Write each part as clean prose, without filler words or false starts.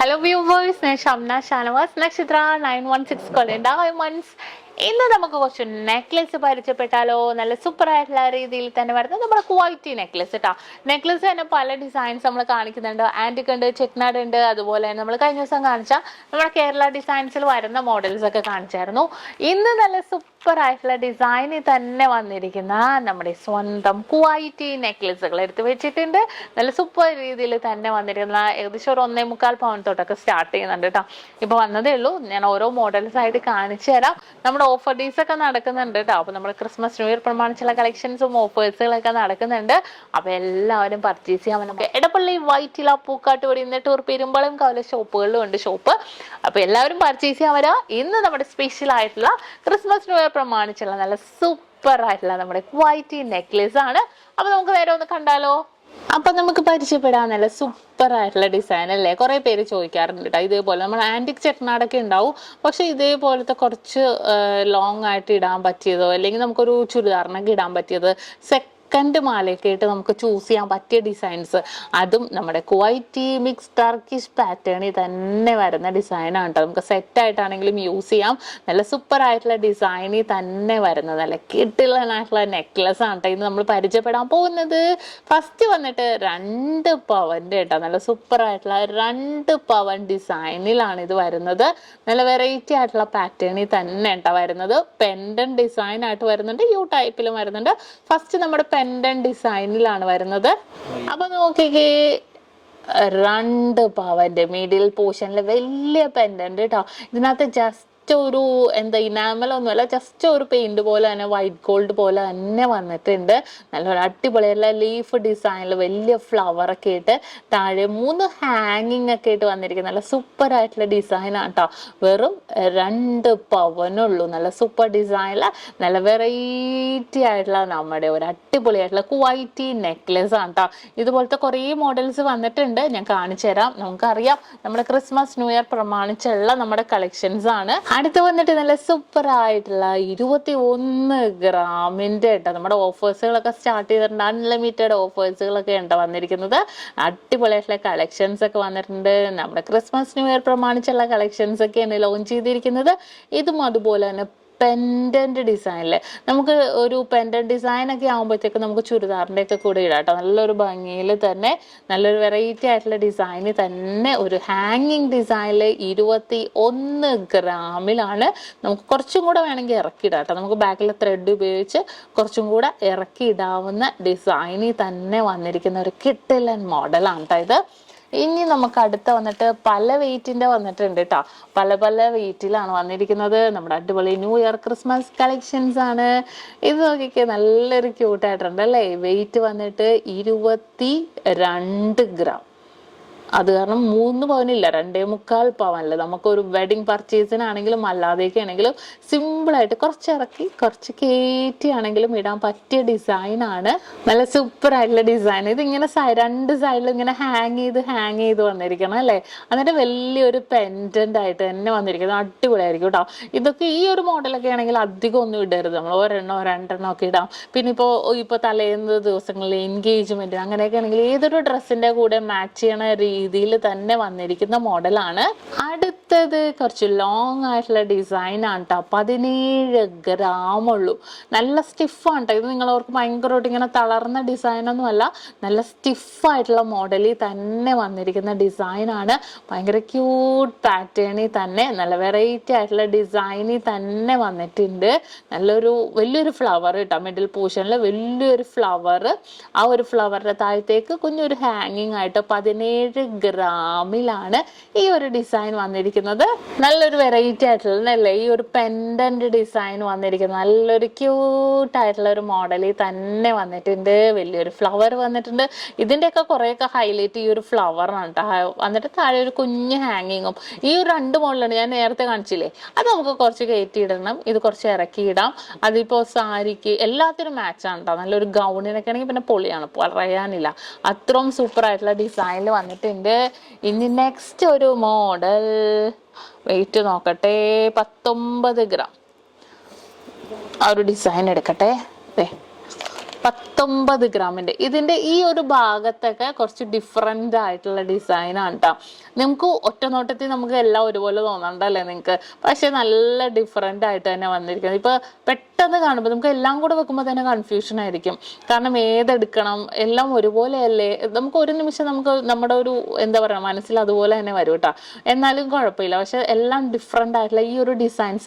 Hello viewers, SHAMNA Nakshathra 916 Diamonds. ഇന്ന് നമുക്ക് കുറച്ച് നെക്ലസ് പരിചയപ്പെട്ടാലോ. നല്ല സൂപ്പർ ആയിട്ടുള്ള രീതിയിൽ തന്നെ വരുന്നത് നമ്മുടെ ക്വാളിറ്റി നെക്ലസ് കേട്ടോ. നെക്ലസ് തന്നെ പല ഡിസൈൻസ് നമ്മൾ കാണിക്കുന്നുണ്ട്. ആന്റിക് ഉണ്ട്, ചെക്നാട് ഉണ്ട്, അതുപോലെ തന്നെ നമ്മൾ കഴിഞ്ഞ ദിവസം കാണിച്ച നമ്മുടെ കേരള ഡിസൈൻസിൽ വരുന്ന മോഡൽസ് ഒക്കെ കാണിച്ചായിരുന്നു. ഇന്ന് നല്ല സൂപ്പർ ആയിട്ടുള്ള ഡിസൈനിൽ തന്നെ വന്നിരിക്കുന്ന നമ്മുടെ സ്വന്തം ക്വാളിറ്റി നെക്ലസുകൾ എടുത്ത് വെച്ചിട്ടുണ്ട്. നല്ല സൂപ്പർ രീതിയിൽ തന്നെ വന്നിരിക്കുന്ന ഏകദേശം ഒരു 1.25 പവൻ തൊട്ടൊക്കെ സ്റ്റാർട്ട് ചെയ്യുന്നുണ്ട് കേട്ടോ. ഇപ്പൊ വന്നതേ ഉള്ളൂ. ഞാൻ ഓരോ മോഡൽസ് ആയിട്ട് കാണിച്ചു തരാം. നമ്മുടെ ഓഫർ ഡേയ്സ് ഒക്കെ നടക്കുന്നുണ്ട് കേട്ടോ. അപ്പൊ നമ്മുടെ ക്രിസ്മസ് ന്യൂ ഇയർ പ്രമാണിച്ചുള്ള കളക്ഷൻസും ഓഫേഴ്സുകളൊക്കെ നടക്കുന്നുണ്ട്. അപ്പൊ എല്ലാവരും പർച്ചേസ് ചെയ്യാൻ നമുക്ക് എടപ്പള്ളി വൈറ്റില പൂക്കാട്ടുപടി ടൂർ പെരുമ്പളം കവല ഷോപ്പുകളിലും ഉണ്ട് ഷോപ്പ്. അപ്പൊ എല്ലാവരും പർച്ചേസ് ചെയ്യാൻ വരാം. ഇന്ന് നമ്മുടെ സ്പെഷ്യൽ ആയിട്ടുള്ള ക്രിസ്മസ് ന്യൂ ഇയർ പ്രമാണിച്ചുള്ള നല്ല സൂപ്പർ ആയിട്ടുള്ള നമ്മുടെ ക്വാളിറ്റി നെക്ലേസ് ആണ്. അപ്പൊ നമുക്ക് നേരെ ഒന്ന് കണ്ടാലോ. അപ്പൊ നമുക്ക് പരിചയപ്പെടാൻ നല്ല സൂപ്പർ ആയിട്ടുള്ള ഡിസൈൻ അല്ലേ. കുറെ പേര് ചോദിക്കാറുണ്ട് കേട്ടോ. ഇതേപോലെ നമ്മൾ ആന്റിക് ചെട്ടനാടൊക്കെ ഉണ്ടാവും, പക്ഷെ ഇതേപോലത്തെ കുറച്ച് ലോങ് ആയിട്ട് ഇടാൻ പറ്റിയതോ അല്ലെങ്കിൽ നമുക്കൊരു ചുരിദാറിനൊക്കെ ഇടാൻ പറ്റിയത് സെക്കൻഡ് മാലയൊക്കെ ആയിട്ട് നമുക്ക് ചൂസ് ചെയ്യാൻ പറ്റിയ ഡിസൈൻസ്, അതും നമ്മുടെ ക്വൈറ്റി മിക്സ് ടർക്കിഷ് പാറ്റേണിൽ തന്നെ വരുന്ന ഡിസൈനാണ് കേട്ടോ. നമുക്ക് സെറ്റ് ആയിട്ടാണെങ്കിലും യൂസ് ചെയ്യാം. നല്ല സൂപ്പർ ആയിട്ടുള്ള ഡിസൈനിൽ തന്നെ വരുന്നത് നല്ല കിടിലനായിട്ടുള്ള നെക്ലസ് ആണ് കേട്ടോ ഇന്ന് നമ്മൾ പരിചയപ്പെടാൻ പോകുന്നത്. ഫസ്റ്റ് വന്നിട്ട് 2 പവന്റെ കേട്ടോ. നല്ല സൂപ്പർ ആയിട്ടുള്ള 2 പവൻ ഡിസൈനിലാണ് ഇത് വരുന്നത്. നല്ല വെറൈറ്റി ആയിട്ടുള്ള പാറ്റേണിൽ തന്നെ കേട്ടോ വരുന്നത്. പെൻഡൻ ഡിസൈൻ ആയിട്ട് വരുന്നുണ്ട്, യു ടൈപ്പിലും വരുന്നുണ്ട്. ഫസ്റ്റ് നമ്മുടെ പെൻഡൻ ഡിസൈനിലാണ് വരുന്നത്. അപ്പൊ നോക്കിക്കേ, 2 പവന്റെ മിഡിൽ പോർഷനിൽ വലിയ പെൻഡന്റ് കേട്ടോ. ഇതിനകത്ത് ജസ്റ്റ് ഒരു ഇനാമലൊന്നുമല്ല, ജസ്റ്റ് ഒരു പെയിന്റ് പോലെ തന്നെ വൈറ്റ് ഗോൾഡ് പോലെ തന്നെ വന്നിട്ടുണ്ട്. നല്ലൊരു അടിപൊളിയുള്ള ലീഫ് ഡിസൈനിൽ വലിയ ഫ്ലവർ ഒക്കെ ഇട്ട് താഴെ 3 ഹാങ്ങിങ് ഒക്കെ ആയിട്ട് വന്നിരിക്കുന്നത് നല്ല സൂപ്പർ ആയിട്ടുള്ള ഡിസൈൻ ആണ് കേട്ടോ. വെറും 2 പവനുള്ളൂ. നല്ല സൂപ്പർ ഡിസൈനില് നല്ല വെറൈറ്റി ആയിട്ടുള്ള നമ്മുടെ ഒരു അടിപൊളിയായിട്ടുള്ള ക്വാളിറ്റി നെക്ലസ് ആണ് കേട്ടോ. ഇതുപോലത്തെ കുറേ മോഡൽസ് വന്നിട്ടുണ്ട്, ഞാൻ കാണിച്ചു തരാം. നമുക്കറിയാം നമ്മുടെ ക്രിസ്മസ് ന്യൂ ഇയർ പ്രമാണിച്ചുള്ള നമ്മുടെ കളക്ഷൻസ് ആണ്. അടുത്ത് വന്നിട്ട് നല്ല സൂപ്പർ ആയിട്ടുള്ള 21 ഗ്രാമിന്റെ കേട്ടോ നമ്മുടെ ഓഫേഴ്സുകളൊക്കെ സ്റ്റാർട്ട് ചെയ്തിട്ടുണ്ട്. അൺലിമിറ്റഡ് ഓഫേഴ്സുകളൊക്കെ ഉണ്ട് വന്നിരിക്കുന്നത്. അടിപൊളിയായിട്ടുള്ള കളക്ഷൻസ് ഒക്കെ വന്നിട്ടുണ്ട്. നമ്മുടെ ക്രിസ്മസ് ന്യൂ ഇയർ പ്രമാണിച്ചുള്ള കളക്ഷൻസ് ഒക്കെയാണ് ലോഞ്ച് ചെയ്തിരിക്കുന്നത്. ഇതും അതുപോലെ തന്നെ പെൻഡന്റ് ഡിസൈനില് നമുക്ക് ഒരു പെൻഡന്റ് ഡിസൈൻ ഒക്കെ ആകുമ്പോഴത്തേക്ക് നമുക്ക് ചുരിദാറിന്റെ ഒക്കെ കൂടെ ഇടാം കേട്ടോ. നല്ലൊരു ഭംഗിയിൽ തന്നെ നല്ലൊരു വെറൈറ്റി ആയിട്ടുള്ള ഡിസൈനിൽ തന്നെ ഒരു ഹാങ്ങിങ് ഡിസൈനില് 21 ഗ്രാമിലാണ്. നമുക്ക് കുറച്ചും കൂടെ വേണമെങ്കിൽ ഇറക്കിയിടാം കേട്ടോ. നമുക്ക് ബാക്കിലെ ത്രെഡ് ഉപയോഗിച്ച് കുറച്ചും കൂടെ ഇറക്കി ഇടാവുന്ന ഡിസൈനിൽ തന്നെ വന്നിരിക്കുന്ന ഒരു കിടിലൻ മോഡലാണ് കേട്ടോ ഇത്. ഇനി നമുക്ക് അടുത്ത വന്നിട്ട് പല വെയിറ്റിന്റെ വന്നിട്ടുണ്ട് കേട്ടോ. പല വെയിറ്റിലാണ് വന്നിരിക്കുന്നത്. നമ്മുടെ അടിപൊളി ന്യൂ ഇയർ ക്രിസ്മസ് കളക്ഷൻസ് ആണ്. ഇത് നോക്കിക്കേ, നല്ലൊരു ക്യൂട്ടായിട്ടുണ്ട് അല്ലേ. വെയിറ്റ് വന്നിട്ട് 22 ഗ്രാം. അത് കാരണം 3 പവനില്ല, 2.25 പവനില്ല. നമുക്കൊരു വെഡിങ് പർച്ചേസിനാണെങ്കിലും അല്ലാതെയൊക്കെ ആണെങ്കിലും സിമ്പിളായിട്ട് കുറച്ച് ഇറക്കി കുറച്ച് കയറ്റി ആണെങ്കിലും ഇടാൻ പറ്റിയ ഡിസൈനാണ്. നല്ല സൂപ്പർ ആയിട്ടുള്ള ഡിസൈൻ. ഇതിങ്ങനെ 2 സൈഡിലും ഇങ്ങനെ ഹാങ് ചെയ്ത് വന്നിരിക്കണം അല്ലേ. എന്നിട്ട് വലിയൊരു പെൻഡന്റ് ആയിട്ട് തന്നെ വന്നിരിക്കുന്നത്. അടിപൊളിയായിരിക്കും കേട്ടോ. ഇതൊക്കെ ഈ ഒരു മോഡലൊക്കെ ആണെങ്കിൽ അധികം ഒന്നും ഇടരുത്. നമ്മൾ 1 2 ഒക്കെ ഇടാം. പിന്നെ ഇപ്പൊ തലേന്ന് ദിവസങ്ങളിൽ എൻഗേജ്മെന്റ് അങ്ങനെയൊക്കെ ആണെങ്കിൽ ഏതൊരു ഡ്രസ്സിന്റെ കൂടെ മാച്ച് ചെയ്യണ രീതിയിൽ തന്നെ വന്നിരിക്കുന്ന മോഡലാണ്. അടുത്തത് കുറച്ച് ലോങ് ആയിട്ടുള്ള ഡിസൈൻ ആണ് കേട്ടോ. 17 ഗ്രാം ഉള്ളൂ. നല്ല സ്റ്റിഫാണ് കേട്ടോ. ഇത് നിങ്ങളവർക്ക് ഭയങ്കരമായിട്ട് ഇങ്ങനെ തളർന്ന ഡിസൈൻ ഒന്നും അല്ല, നല്ല സ്റ്റിഫായിട്ടുള്ള മോഡലിൽ തന്നെ വന്നിരിക്കുന്ന ഡിസൈനാണ്. ഭയങ്കര ക്യൂട്ട് പാറ്റേണിൽ തന്നെ നല്ല വെറൈറ്റി ആയിട്ടുള്ള ഡിസൈനിൽ തന്നെ വന്നിട്ടുണ്ട്. വലിയൊരു ഫ്ലവർ കേട്ടോ. മിഡിൽ പോർഷനിൽ വലിയൊരു ഫ്ലവർ. ആ ഒരു ഫ്ലവറിന്റെ താഴത്തേക്ക് കുഞ്ഞൊരു ഹാങ്ങിങ് ആയിട്ട് 17 ഗ്രാമിലാണ് ഈ ഒരു ഡിസൈൻ വന്നിരിക്കുന്നത്. നല്ലൊരു വെറൈറ്റി ആയിട്ടുള്ള അല്ലേ ഈ ഒരു പെൻഡന്റ് ഡിസൈൻ വന്നിരിക്കുന്നത്. നല്ലൊരു ക്യൂട്ട് ആയിട്ടുള്ള ഒരു മോഡലിൽ തന്നെ വന്നിട്ടുണ്ട്. വലിയൊരു ഫ്ലവർ വന്നിട്ടുണ്ട്. ഇതിന്റെയൊക്കെ കുറെയൊക്കെ ഹൈലൈറ്റ് ഈ ഒരു ഫ്ലവറാണ് കേട്ടോ. വന്നിട്ട് താഴെ ഒരു കുഞ്ഞ് ഹാങ്ങിങ്ങും. ഈ ഒരു 2 മോഡലാണ് ഞാൻ നേരത്തെ കാണിച്ചില്ലേ, അത് നമുക്ക് കുറച്ച് കയറ്റിയിടണം, ഇത് കുറച്ച് ഇറക്കിയിടാം. അതിപ്പോ സാരിക്ക് എല്ലാത്തിനും മാച്ചാണ് കേട്ടോ. നല്ലൊരു ഗൗണിനൊക്കെ ആണെങ്കിൽ പിന്നെ പൊളിയാണ്, പറയാനില്ല. അത്രയും സൂപ്പർ ആയിട്ടുള്ള ഡിസൈനിൽ വന്നിട്ടുണ്ട്. ഇനി നെക്സ്റ്റ് ഒരു മോഡൽ വെയിറ്റ് നോക്കട്ടെ, 19 ഗ്രാം. ആ ഒരു ഡിസൈൻ എടുക്കട്ടെ. 19 ഗ്രാമിന്റെ. ഇതിന്റെ ഈ ഒരു ഭാഗത്തൊക്കെ കുറച്ച് ഡിഫറെന്റ് ആയിട്ടുള്ള ഡിസൈൻ ആണ് കേട്ടോ. നമുക്ക് ഒറ്റ നോട്ടത്തിൽ നമുക്ക് എല്ലാം ഒരുപോലെ തോന്നണ്ടല്ലേ നിങ്ങൾക്ക്, പക്ഷെ നല്ല ഡിഫറെന്റ് ആയിട്ട് തന്നെ വന്നിരിക്കുന്നത്. ഇപ്പൊ പെട്ടെന്ന് കാണുമ്പോൾ നമുക്ക് എല്ലാം കൂടെ വെക്കുമ്പോൾ തന്നെ കൺഫ്യൂഷൻ ആയിരിക്കും, കാരണം ഏതെടുക്കണം, എല്ലാം ഒരുപോലെ അല്ലേ. നമുക്ക് ഒരു നിമിഷം നമുക്ക് നമ്മുടെ ഒരു എന്താ പറയുക മനസ്സിൽ അതുപോലെ തന്നെ വരും കേട്ടോ. എന്നാലും കുഴപ്പമില്ല, പക്ഷെ എല്ലാം ഡിഫറെന്റ് ആയിട്ടുള്ള ഈ ഒരു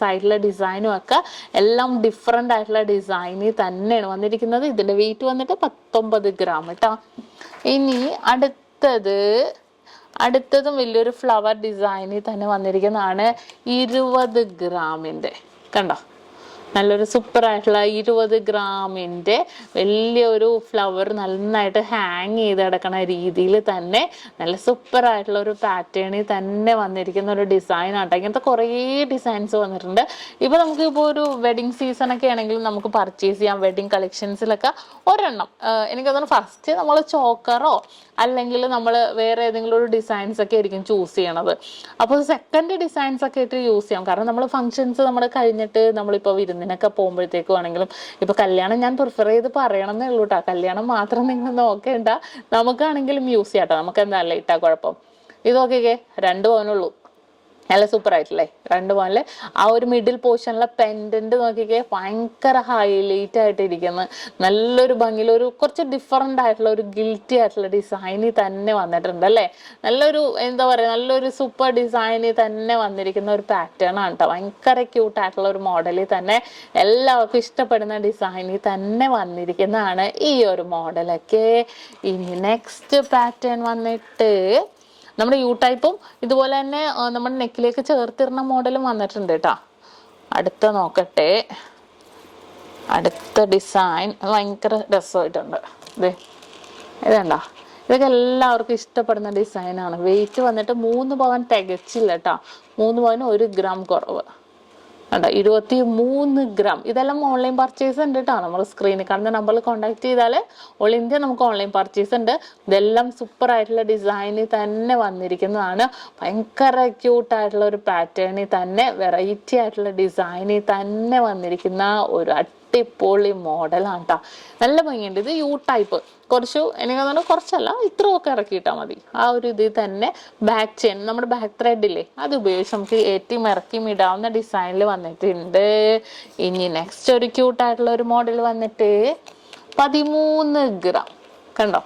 സൈഡിലെ ഡിസൈനും ഒക്കെ എല്ലാം ഡിഫറെന്റ് ആയിട്ടുള്ള ഡിസൈനിൽ തന്നെയാണ് വന്നിരിക്കുന്നത്. ഇതിന്റെ വെയിറ്റ് വന്നിട്ട് 19 ഗ്രാം കേട്ടോ. ഇനി അടുത്തതും വലിയൊരു ഫ്ലവർ ഡിസൈനിൽ തന്നെ വന്നിരിക്കുന്നതാണ് 20 ഗ്രാമിന്റെ. കണ്ടോ, നല്ലൊരു സൂപ്പർ ആയിട്ടുള്ള 20 ഗ്രാമിന്റെ വലിയൊരു ഫ്ലവർ നന്നായിട്ട് ഹാങ് ചെയ്ത് കിടക്കുന്ന രീതിയിൽ തന്നെ നല്ല സൂപ്പർ ആയിട്ടുള്ള ഒരു പാറ്റേണിൽ തന്നെ വന്നിരിക്കുന്ന ഒരു ഡിസൈൻ ആട്ടോ. ഇങ്ങനത്തെ കുറേ ഡിസൈൻസ് വന്നിട്ടുണ്ട്. ഇപ്പൊ നമുക്ക് ഇപ്പോൾ ഒരു വെഡിങ് സീസൺ ഒക്കെ ആണെങ്കിലും നമുക്ക് പർച്ചേസ് ചെയ്യാം. വെഡിങ് കളക്ഷൻസിലൊക്കെ ഒരെണ്ണം എനിക്ക് തോന്നുന്നു ഫസ്റ്റ് നമ്മൾ ചോക്കറോ അല്ലെങ്കിൽ നമ്മൾ വേറെ ഏതെങ്കിലും ഒരു ഡിസൈൻസ് ഒക്കെ ആയിരിക്കും ചൂസ് ചെയ്യണത്. അപ്പോൾ സെക്കൻഡ് ഡിസൈൻസ് ഒക്കെ ആയിട്ട് യൂസ് ചെയ്യാം. കാരണം നമ്മൾ ഫംഗ്ഷൻസ് നമ്മൾ കഴിഞ്ഞിട്ട് നമ്മളിപ്പോൾ വിരുന്നിനൊക്കെ പോകുമ്പോഴത്തേക്കും ആണെങ്കിലും, ഇപ്പൊ കല്യാണം ഞാൻ പ്രിഫർ ചെയ്ത് പറയണമെന്നേ ഉള്ളൂ കേട്ടോ. കല്യാണം മാത്രം നിങ്ങൾ നോക്കേണ്ട, നമുക്കാണെങ്കിലും യൂസ് ചെയ്യാം കേട്ടോ. നമുക്ക് എന്താ ഇട്ടാ കുഴപ്പം. ഇത് നോക്കിക്കേ, 2 പവനുള്ളൂ. നല്ല സൂപ്പർ ആയിട്ടില്ലേ 2 പവനില്. ആ ഒരു മിഡിൽ പോർഷനിലെ പെൻഡന്റ് നോക്കിക്കേ, ഭയങ്കര ഹൈലൈറ്റ് ആയിട്ട് ഇരിക്കുന്നത്. നല്ലൊരു ഭംഗിയിൽ ഒരു കുറച്ച് ഡിഫറെന്റ് ആയിട്ടുള്ള ഒരു ഗിൽറ്റി ആയിട്ടുള്ള ഡിസൈനിൽ തന്നെ വന്നിട്ടുണ്ട് അല്ലേ. നല്ലൊരു എന്താ പറയാ, നല്ലൊരു സൂപ്പർ ഡിസൈനിൽ തന്നെ വന്നിരിക്കുന്ന ഒരു പാറ്റേൺ ആണ് കേട്ടോ. ഭയങ്കര ക്യൂട്ട് ആയിട്ടുള്ള ഒരു മോഡലിൽ തന്നെ എല്ലാവർക്കും ഇഷ്ടപ്പെടുന്ന ഡിസൈനിൽ തന്നെ വന്നിരിക്കുന്നതാണ് ഈ ഒരു മോഡലൊക്കെ. ഇനി നെക്സ്റ്റ് പാറ്റേൺ വന്നിട്ട് നമ്മുടെ യു ടൈപ്പും ഇതുപോലെ തന്നെ നമ്മുടെ നെക്കിലേക്ക് ചേർത്തിരുന്ന മോഡലും വന്നിട്ടുണ്ട് കേട്ടോ. അടുത്ത നോക്കട്ടെ, അടുത്ത ഡിസൈൻ ഭയങ്കര രസമായിട്ടുണ്ട്. ഇതുണ്ടോ, ഇതൊക്കെ എല്ലാവർക്കും ഇഷ്ടപ്പെടുന്ന ഡിസൈനാണ്. വെയിറ്റ് വന്നിട്ട് 3 പവൻ തികച്ചില്ല കേട്ടോ. 3 പവന് 1 ഗ്രാം കുറവ്. 23 ഗ്രാം. ഇതെല്ലാം ഓൺലൈൻ പർച്ചേസ് ഉണ്ട് കേട്ടോ. നമ്മൾ സ്ക്രീനിൽ കാണുന്ന നമ്പറിൽ കോൺടാക്ട് ചെയ്താൽ ഓൾ ഇന്ത്യ നമുക്ക് ഓൺലൈൻ പർച്ചേസ് ഉണ്ട്. ഇതെല്ലാം സൂപ്പർ ആയിട്ടുള്ള ഡിസൈനിൽ തന്നെ വന്നിരിക്കുന്നതാണ്. ഭയങ്കര ക്യൂട്ടായിട്ടുള്ള ഒരു പാറ്റേണിൽ തന്നെ വെറൈറ്റി ആയിട്ടുള്ള ഡിസൈനിൽ തന്നെ വന്നിരിക്കുന്ന ഒരു അടിപൊളി മോഡലാണ് കേട്ടോ. നല്ല ഭംഗിയുണ്ട്. ഇത് യു ടൈപ്പ്. കുറച്ച് എനിക്ക് തോന്നുന്നു കുറച്ചല്ല, ഇത്രയൊക്കെ ഇറക്കിയിട്ടാൽ മതി. ആ ഒരു ഇതിൽ തന്നെ ബാക്ക് ചെയിൻ, നമ്മുടെ ബാക്ക് ത്രെഡ് ഇല്ലേ, അത് ഉപയോഗിച്ച് നമുക്ക് ഏറ്റിയും ഇറക്കിയും ഇടാവുന്ന ഡിസൈനിൽ വന്നിട്ടുണ്ട്. ഇനി നെക്സ്റ്റ് ഒരു ക്യൂട്ടായിട്ടുള്ള ഒരു മോഡൽ വന്നിട്ട് 13 ഗ്രാം. കണ്ടോ,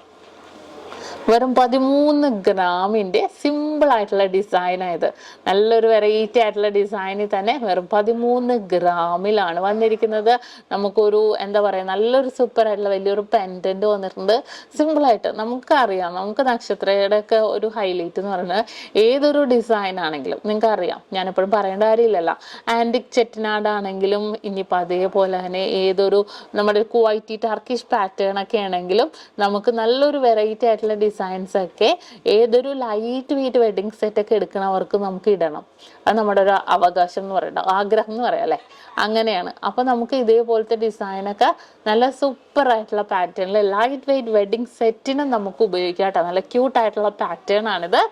വെറും 13 ഗ്രാമിന്റെ സിമ്പിൾ ആയിട്ടുള്ള ഡിസൈനായത്. നല്ലൊരു വെറൈറ്റി ആയിട്ടുള്ള ഡിസൈനിൽ തന്നെ വെറും 13 ഗ്രാമിലാണ് വന്നിരിക്കുന്നത്. നമുക്കൊരു എന്താ പറയാ, നല്ലൊരു സൂപ്പർ ആയിട്ടുള്ള വലിയൊരു പെൻഡന്റ് വന്നിട്ടുണ്ട്. സിമ്പിൾ ആയിട്ട് നമുക്കറിയാം, നമുക്ക് നക്ഷത്രയുടെ ഒക്കെ ഒരു ഹൈലൈറ്റ് എന്ന് പറയുന്നത് ഏതൊരു ഡിസൈൻ ആണെങ്കിലും നിങ്ങൾക്ക് അറിയാം, ഞാനെപ്പോഴും പറയേണ്ട കാര്യമില്ലല്ലോ. ആന്റിക് ചെട്ടിനാട് ആണെങ്കിലും ഇനിയിപ്പോൾ അതേപോലെ തന്നെ ഏതൊരു നമ്മുടെ കുവൈറ്റി ടർക്കിഷ് പാറ്റേൺ ഒക്കെ ആണെങ്കിലും നമുക്ക് നല്ലൊരു വെറൈറ്റി ആയിട്ടുള്ള ഡിസൈൻസ് ഒക്കെ ഏതൊരു ലൈറ്റ് വെയിറ്റ് വെഡിങ് സെറ്റ് ഒക്കെ എടുക്കണവർക്ക് നമുക്ക് ഇടണം. അത് നമ്മുടെ ഒരു അവകാശം എന്ന് പറയണ്ട, ആഗ്രഹം എന്ന് പറയാം അല്ലേ, അങ്ങനെയാണ്. അപ്പൊ നമുക്ക് ഇതേപോലത്തെ ഡിസൈനൊക്കെ നല്ല സൂപ്പർ ആയിട്ടുള്ള പാറ്റേണിൽ ലൈറ്റ് വെയിറ്റ് വെഡിങ് സെറ്റിന് നമുക്ക് ഉപയോഗിക്കാം കേട്ടോ. നല്ല ക്യൂട്ടായിട്ടുള്ള പാറ്റേൺ ആണിത്.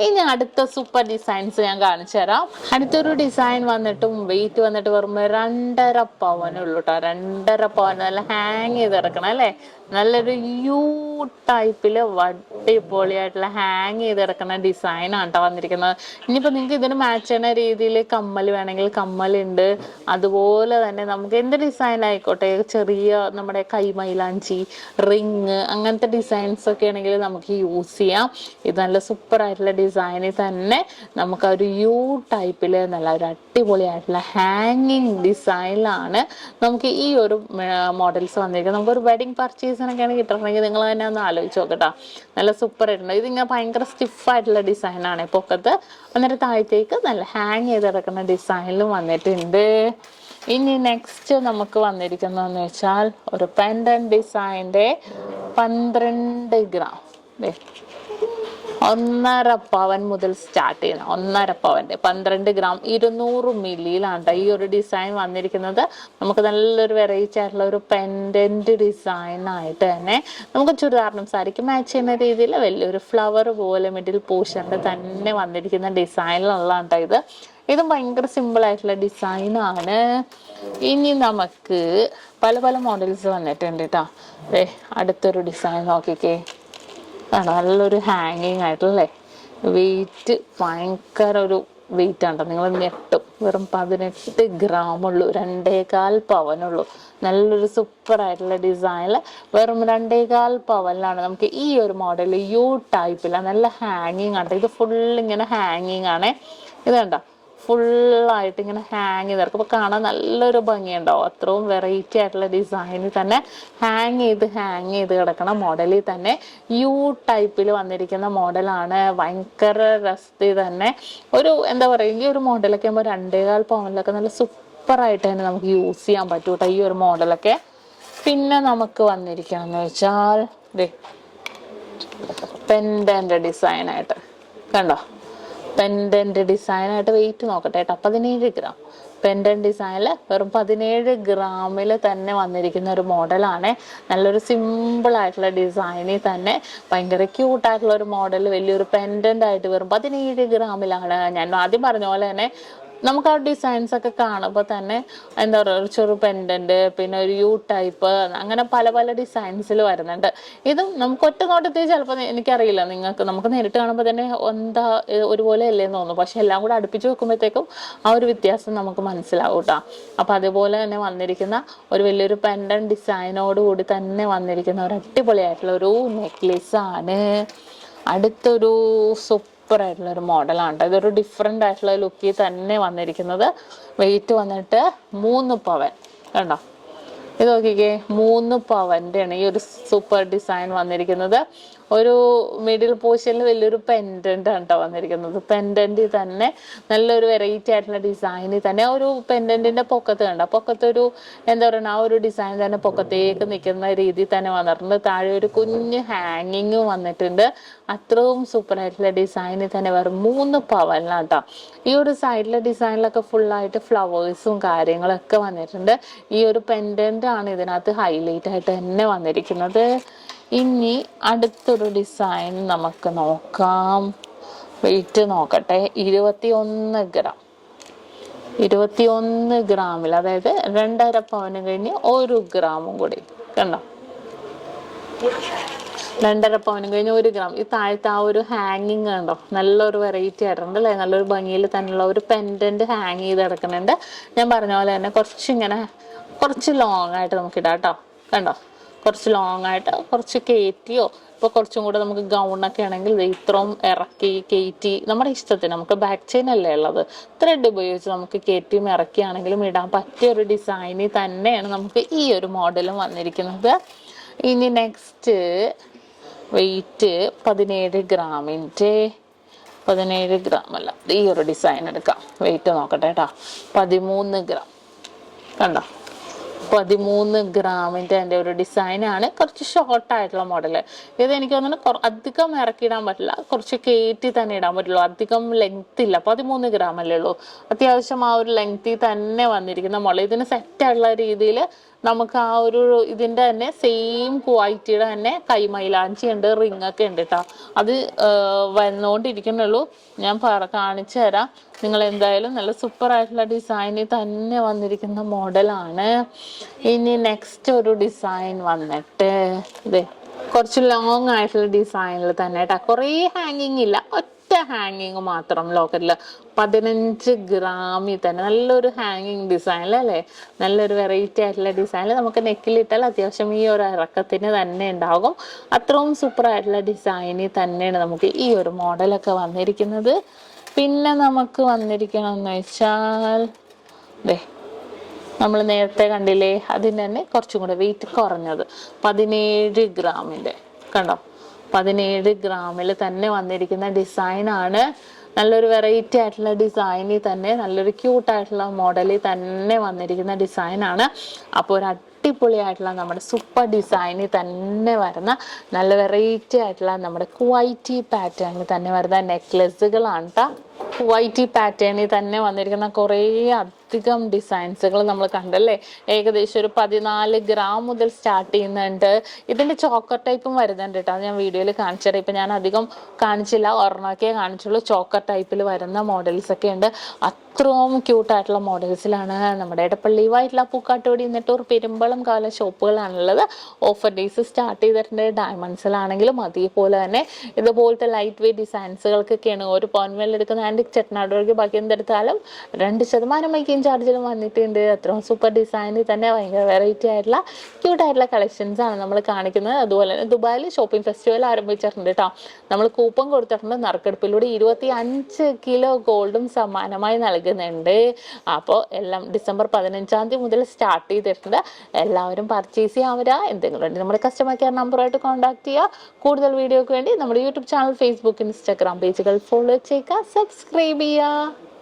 ഇനി അടുത്ത സൂപ്പർ ഡിസൈൻസ് ഞാൻ കാണിച്ചു തരാം. അടുത്തൊരു ഡിസൈൻ വന്നിട്ടും വെയിറ്റ് വന്നിട്ട് വെറും 2.5 പവനുള്ളൂ കേട്ടോ. 2.5 പവൻ നല്ല ഹാങ് ചെയ്ത് കിടക്കണം അല്ലേ. നല്ലൊരു യു ടൈപ്പില് അടിപൊളിയായിട്ടുള്ള ഹാങ് ചെയ്ത് കിടക്കുന്ന ഡിസൈനാണ് കേട്ടോ വന്നിരിക്കുന്നത്. ഇനിയിപ്പോൾ നിങ്ങൾക്ക് ഇതിന് മാച്ച് ചെയ്യുന്ന രീതിയിൽ കമ്മൽ വേണമെങ്കിൽ കമ്മലുണ്ട്. അതുപോലെ തന്നെ നമുക്ക് എന്ത് ഡിസൈൻ ആയിക്കോട്ടെ, ചെറിയ നമ്മുടെ കൈമൈലാഞ്ചി, റിങ്, അങ്ങനത്തെ ഡിസൈൻസ് ഒക്കെ ആണെങ്കിൽ നമുക്ക് യൂസ് ചെയ്യാം. ഇത് നല്ല സൂപ്പർ ആയിട്ടുള്ള ഡിസൈനിൽ തന്നെ നമുക്ക് ഒരു യു ടൈപ്പില് നല്ല ഒരു അടിപൊളിയായിട്ടുള്ള ഹാങ്ങിങ് ഡിസൈനിലാണ് നമുക്ക് ഈ ഒരു മോഡൽസ് വന്നിരിക്കുന്നത്. നമുക്കൊരു വെഡിങ് പർച്ചേസിനൊക്കെയാണ് കിട്ടണമെങ്കിൽ നിങ്ങൾ തന്നെ ഒന്ന് ആലോചിച്ച് നോക്കട്ടോ. നല്ല സൂപ്പർ ആയിട്ടുണ്ട്. ഇതിങ്ങനെ ഭയങ്കര സ്റ്റിഫായിട്ടുള്ള ഡിസൈനാണ് പൊക്കത്ത്, എന്നിട്ട് താഴത്തേക്ക് നല്ല ഹാങ് ചെയ്ത് കിടക്കുന്ന ഡിസൈനിലും വന്നിട്ടുണ്ട്. ഇനി നെക്സ്റ്റ് നമുക്ക് വന്നിരിക്കുന്നതെന്ന് വെച്ചാൽ ഒരു പെൻഡന്റ് ഡിസൈൻ്റെ 12 ഗ്രാം. 1.5 പവൻ മുതൽ സ്റ്റാർട്ട് ചെയ്യുന്ന 1.5 പവന്റെ 12 ഗ്രാം 200 മില്ലിയിലാണ് ഈ ഒരു ഡിസൈൻ വന്നിരിക്കുന്നത്. നമുക്ക് നല്ലൊരു വെറൈറ്റി ആയിട്ടുള്ള ഒരു പെൻഡന്റ് ഡിസൈൻ ആയിട്ട് തന്നെ നമുക്ക് ചുരിദാറിനും സാരിക്കും മാച്ച് ചെയ്യുന്ന രീതിയിൽ വലിയൊരു ഫ്ലവർ പോലെ മിഡിൽ പോർഷനിൽ തന്നെ വന്നിരിക്കുന്ന ഡിസൈനിലുള്ളതാണ് ഇത്. ഇതും ഭയങ്കര സിമ്പിൾ ആയിട്ടുള്ള ഡിസൈനാണ്. ഇനി നമുക്ക് പല പല മോഡൽസ് വന്നിട്ടുണ്ട് കേട്ടോ. അടുത്തൊരു ഡിസൈൻ നോക്കിക്കേ, നല്ലൊരു ഹാങ്ങിങ് ആയിട്ടല്ലേ. വെയിറ്റ് ഭയങ്കര ഒരു വെയിറ്റ് ആണ്, നിങ്ങൾ ഞെട്ടും. വെറും 18 ഗ്രാമുള്ളൂ, 2.25 പവനുള്ളൂ. നല്ലൊരു സൂപ്പർ ആയിട്ടുള്ള ഡിസൈനിൽ വെറും 2.25 പവനിലാണ് നമുക്ക് ഈ ഒരു മോഡൽ യു ടൈപ്പില്ല. നല്ല ഹാങ്ങിങ് ആണ്. ഇത് ഫുൾ ഇങ്ങനെ ഹാങ്ങിങ് ആണ്. ഇത് കണ്ടോ, ഫുള്ളായിട്ട് ഇങ്ങനെ ഹാങ് ചെയ്ത് കിടക്കും. അപ്പോൾ കാണാൻ നല്ലൊരു ഭംഗിയുണ്ടാവും. അത്രയും വെറൈറ്റി ആയിട്ടുള്ള ഡിസൈനിൽ തന്നെ ഹാങ് ചെയ്ത് കിടക്കണ മോഡലിൽ തന്നെ യു ടൈപ്പിൽ വന്നിരിക്കുന്ന മോഡലാണ്. ഭയങ്കര രസത്തിൽ തന്നെ ഒരു എന്താ പറയുക, ഈ ഒരു മോഡലൊക്കെ ആകുമ്പോൾ 2.25 പവനിലൊക്കെ നല്ല സൂപ്പറായിട്ട് തന്നെ നമുക്ക് യൂസ് ചെയ്യാൻ പറ്റും കേട്ടോ ഈ ഒരു മോഡലൊക്കെ. പിന്നെ നമുക്ക് വന്നിരിക്കണമെന്ന് വെച്ചാൽ പെൻഡന്റ് ഡിസൈനായിട്ട് കണ്ടോ, പെൻഡന്റ് ഡിസൈനായിട്ട് വെയിറ്റ് നോക്കട്ടെ കേട്ടോ. 17 ഗ്രാം പെൻഡന്റ് ഡിസൈനിൽ വെറും 17 ഗ്രാമിൽ തന്നെ വന്നിരിക്കുന്ന ഒരു മോഡലാണ്. നല്ലൊരു സിമ്പിൾ ആയിട്ടുള്ള ഡിസൈനിൽ തന്നെ ഭയങ്കര ക്യൂട്ടായിട്ടുള്ള ഒരു മോഡൽ, വലിയൊരു പെൻഡന്റ് ആയിട്ട് വെറും 17 ഗ്രാമിലാണ്. ഞാൻ ആദ്യം പറഞ്ഞ പോലെ തന്നെ നമുക്ക് ആ ഡിസൈൻസ് ഒക്കെ കാണുമ്പോൾ തന്നെ എന്താ പറയുക, ഒരു ചെറു പെൻഡന്റ്, പിന്നെ ഒരു യു ടൈപ്പ്, അങ്ങനെ പല പല ഡിസൈൻസിൽ വരുന്നുണ്ട്. ഇതും നമുക്ക് ഒറ്റ നോട്ടത്തിൽ ചിലപ്പോൾ എനിക്കറിയില്ല, നമുക്ക് നേരിട്ട് കാണുമ്പോൾ തന്നെ എന്താ ഒരുപോലെ അല്ലേന്ന് തോന്നുന്നു. പക്ഷെ എല്ലാം കൂടെ അടുപ്പിച്ച് വെക്കുമ്പോഴത്തേക്കും ആ ഒരു വ്യത്യാസം നമുക്ക് മനസ്സിലാവും കേട്ടോ. അപ്പം അതുപോലെ തന്നെ വന്നിരിക്കുന്ന ഒരു വലിയൊരു പെൻഡന്റ് ഡിസൈനോട് കൂടി തന്നെ വന്നിരിക്കുന്ന ഒരു അടിപൊളിയായിട്ടുള്ള ഒരു നെക്ലേസ് ആണ്. അടുത്തൊരു സൂപ്പറായിട്ടുള്ള ഒരു മോഡലാണ്. ഇതൊരു ഡിഫറെൻ്റ് ആയിട്ടുള്ള ലുക്കിൽ തന്നെ വന്നിരിക്കുന്നത്. വെയിറ്റ് വന്നിട്ട് 3 പവൻ കണ്ടോ. ഇത് നോക്കിക്കേ, 3 പവൻ്റെയാണ് ഈ ഒരു സൂപ്പർ ഡിസൈൻ വന്നിരിക്കുന്നത്. ഒരു മിഡിൽ പോർഷനിൽ വലിയൊരു പെൻഡന്റ് ആണ് കേട്ടോ വന്നിരിക്കുന്നത്. പെൻഡന്റ് തന്നെ നല്ലൊരു വെറൈറ്റി ആയിട്ടുള്ള ഡിസൈനിൽ തന്നെ ഒരു പെൻഡന്റിന്റെ പൊക്കത്ത് കണ്ടോ, പൊക്കത്തൊരു എന്താ പറയുക, ആ ഒരു ഡിസൈൻ തന്നെ പൊക്കത്തേക്ക് നിൽക്കുന്ന രീതിയിൽ തന്നെ വന്നിട്ടുണ്ട്. താഴെ ഒരു കുഞ്ഞ് ഹാങ്ങിങ്ങും വന്നിട്ടുണ്ട്. അത്രയും സൂപ്പർ ആയിട്ടുള്ള ഡിസൈനിൽ തന്നെ വെറും 3 പവനിലാണ് കേട്ടോ. ഈ ഒരു സൈഡിലെ ഡിസൈനിലൊക്കെ ഫുള്ളായിട്ട് ഫ്ലവേഴ്സും കാര്യങ്ങളൊക്കെ വന്നിട്ടുണ്ട്. ഈ ഒരു പെൻഡന്റ് ആണ് ഇതിനകത്ത് ഹൈലൈറ്റ് ആയിട്ട് തന്നെ വന്നിരിക്കുന്നത്. ഇനി അടുത്തൊരു ഡിസൈൻ നമുക്ക് നോക്കാം. വെയിറ്റ് നോക്കട്ടെ, 21 ഗ്രാം 21 ഗ്രാമിൽ, അതായത് 2.5 പവന് കഴിഞ്ഞ് 1 ഗ്രാമും കൂടി കണ്ടോ. 2.5 പവനും കഴിഞ്ഞ് 1 ഗ്രാം. ഈ താഴത്തെ ആ ഒരു ഹാങ്ങിങ് കണ്ടോ, നല്ലൊരു വെറൈറ്റി ആയിട്ടുണ്ട് അല്ലേ. നല്ലൊരു ഭംഗിയിൽ തന്നെയുള്ള ഒരു പെൻഡന്റ് ഹാങ് ചെയ്ത് കിടക്കുന്നുണ്ട്. ഞാൻ പറഞ്ഞ പോലെ തന്നെ കുറച്ച് ലോങ് ആയിട്ട് നമുക്ക് ഇടാം കേട്ടോ. കണ്ടോ, കുറച്ച് ലോങ് ആയിട്ട് കുറച്ച് കയറ്റിയോ, ഇപ്പോൾ കുറച്ചും കൂടെ നമുക്ക് ഗൗണൊക്കെ ആണെങ്കിൽ ഇത്രയും ഇറക്കി കയറ്റി നമ്മുടെ ഇഷ്ടത്തിന്, നമുക്ക് ബാക്ക് ചെയിൻ അല്ലേ ഉള്ളത്, ത്രെഡ് ഉപയോഗിച്ച് നമുക്ക് കയറ്റിയും ഇറക്കിയാണെങ്കിലും ഇടാൻ പറ്റിയ ഒരു ഡിസൈനിൽ തന്നെയാണ് നമുക്ക് ഈ ഒരു മോഡലും വന്നിരിക്കുന്നത്. ഇനി നെക്സ്റ്റ് വെയിറ്റ് 17 ഗ്രാമിൻ്റെ 17 ഗ്രാം അല്ല, ഈ ഒരു ഡിസൈൻ എടുക്കാം. വെയിറ്റ് നോക്കട്ടെ കേട്ടോ, 13 ഗ്രാം കണ്ടോ. 13 ഗ്രാമിൻ്റെ എൻ്റെ ഒരു ഡിസൈനാണ്. കുറച്ച് ഷോർട്ടായിട്ടുള്ള മോഡല്. ഇത് എനിക്ക് തോന്നുന്നു അധികം ഇറക്കിയിടാൻ പറ്റില്ല, കുറച്ച് കയറ്റി തന്നെ ഇടാൻ പറ്റുള്ളൂ. അധികം ലെങ്ത് ഇല്ല, 13 ഗ്രാം അല്ലേ ഉള്ളൂ. അത്യാവശ്യം ആ ഒരു ലെങ്ത്തിൽ തന്നെ വന്നിരിക്കുന്ന മോഡൽ. ഇതിന് സെറ്റായിട്ടുള്ള രീതിയിൽ നമുക്ക് ആ ഒരു ഇതിൻ്റെ തന്നെ സെയിം ക്വാളിറ്റിയുടെ തന്നെ കൈമൈലാഞ്ചി ഉണ്ട്, റിങ് ഒക്കെ ഉണ്ട് കേട്ടോ. അത് വന്നുകൊണ്ടിരിക്കുന്നുള്ളൂ. ഞാൻ കാണിച്ചു തരാം. നിങ്ങൾ എന്തായാലും നല്ല സൂപ്പർ ആയിട്ടുള്ള ഡിസൈനിൽ തന്നെ വന്നിരിക്കുന്ന മോഡലാണ്. ഇനി നെക്സ്റ്റ് ഒരു ഡിസൈൻ വന്നിട്ട് ഇതേ കുറച്ച് ലോങ് ആയിട്ടുള്ള ഡിസൈനിൽ തന്നെ കേട്ടോ. കുറേ ഹാങ്ങിങ് ഇല്ല, ഒറ്റ ഹാങ്ങിങ് മാത്രം ലോക്കറ്റിൽ. 15 ഗ്രാമിൽ തന്നെ നല്ലൊരു ഹാങ്ങിങ് ഡിസൈനിലല്ലേ, നല്ലൊരു വെറൈറ്റി ആയിട്ടുള്ള ഡിസൈനിൽ നമുക്ക് നെക്കിലിട്ടാൽ അത്യാവശ്യം ഈ ഒരു ഇറക്കത്തിന് തന്നെ ഉണ്ടാകും. അത്രയും സൂപ്പർ ആയിട്ടുള്ള ഡിസൈനിൽ തന്നെയാണ് നമുക്ക് ഈ ഒരു മോഡലൊക്കെ വന്നിരിക്കുന്നത്. പിന്നെ നമുക്ക് വന്നിരിക്കണമെന്ന് വെച്ചാൽ നമ്മൾ നേരത്തെ കണ്ടില്ലേ, അതിന് തന്നെ കുറച്ചും കൂടെ വെയിറ്റ് കുറഞ്ഞത് 17 ഗ്രാമിൻ്റെ കണ്ടോ. 17 ഗ്രാമിൽ തന്നെ വന്നിരിക്കുന്ന ഡിസൈനാണ്. നല്ലൊരു വെറൈറ്റി ആയിട്ടുള്ള ഡിസൈനിൽ തന്നെ നല്ലൊരു ക്യൂട്ടായിട്ടുള്ള മോഡലിൽ തന്നെ വന്നിരിക്കുന്ന ഡിസൈനാണ്. അപ്പോൾ ഒരു അടിപൊളിയായിട്ടുള്ള നമ്മുടെ സൂപ്പർ ഡിസൈനിൽ തന്നെ വരുന്ന നല്ല വെറൈറ്റി ആയിട്ടുള്ള നമ്മുടെ കുവൈറ്റി പാറ്റേണിൽ തന്നെ വരുന്ന നെക്ലസുകളാണ് കേട്ടോ. കുവൈറ്റി പാറ്റേണിൽ തന്നെ വന്നിരിക്കുന്ന കുറേ അധികം ഡിസൈൻസുകൾ നമ്മൾ കണ്ടല്ലേ. ഏകദേശം ഒരു 14 ഗ്രാം മുതൽ സ്റ്റാർട്ട് ചെയ്യുന്നുണ്ട്. ഇതിൻ്റെ ചോക്കർ ടൈപ്പും വരുന്നുണ്ട് കേട്ടോ. അത് ഞാൻ വീഡിയോയിൽ കാണിച്ചുതരാം. ഇപ്പം ഞാൻ അധികം കാണിച്ചില്ല, ഒരെണ്ണമൊക്കെ കാണിച്ചുള്ളൂ. ചോക്കർ ടൈപ്പിൽ വരുന്ന മോഡൽസ് ഒക്കെ ഉണ്ട്. അത്രയും ക്യൂട്ടായിട്ടുള്ള മോഡൽസിലാണ് നമ്മുടെ ഇടപ്പള്ളി വൈറ്റ്ല പൂക്കാട്ടുപടി നെട്ടൂർ പെരുമ്പളം കാല ഷോപ്പുകളാണുള്ളത്. ഓഫർ ഡേയ്സ് സ്റ്റാർട്ട് ചെയ്തിട്ടുണ്ട്. ഡയമണ്ട്സിലാണെങ്കിലും അതേപോലെ തന്നെ ഇതുപോലത്തെ ലൈറ്റ് വെയ്റ്റ് ഡിസൈൻസുകൾക്കൊക്കെയാണ്. ഒരു പവൻ എടുക്കുന്ന ആൻറ്റിക് ചെട്ടനാടൊഴുകി ബാക്കി എന്തെടുത്താലും 2% മേക്കിംഗ് ചാർജിലും വന്നിട്ടുണ്ട്. അത്രയും സൂപ്പർ ഡിസൈനിൽ തന്നെ ഭയങ്കര വെറൈറ്റി ആയിട്ടുള്ള ക്യൂട്ടായിട്ടുള്ള കളക്ഷൻസ് ആണ് നമ്മൾ കാണിക്കുന്നത്. അതുപോലെ തന്നെ ദുബായിൽ ഷോപ്പിംഗ് ഫെസ്റ്റിവൽ ആരംഭിച്ചിട്ടുണ്ട് കേട്ടോ. നമ്മൾ കൂപ്പൺ കൊടുത്തിട്ടുണ്ട്. നറുക്കെടുപ്പിലൂടെ 25 കിലോ ഗോൾഡും സമ്മാനമായി നൽകുന്നുണ്ട്. അപ്പോൾ എല്ലാം ഡിസംബർ 15 മുതൽ സ്റ്റാർട്ട് ചെയ്തിട്ടുണ്ട്. എല്ലാവരും പർച്ചേസ് ചെയ്യാവുക. എന്തെങ്കിലും ഉണ്ടെങ്കിൽ നമ്മുടെ കസ്റ്റമർ കെയർ നമ്പറുമായിട്ട് കോൺടാക്ട് ചെയ്യുക. കൂടുതൽ വീഡിയോക്ക് വേണ്ടി നമ്മുടെ യൂട്യൂബ് ചാനൽ, ഫേസ്ബുക്ക്, ഇൻസ്റ്റാഗ്രാം പേജുകൾ ഫോളോ ചെയ്യുക, സബ്സ്ക്രൈബ് ചെയ്യുക.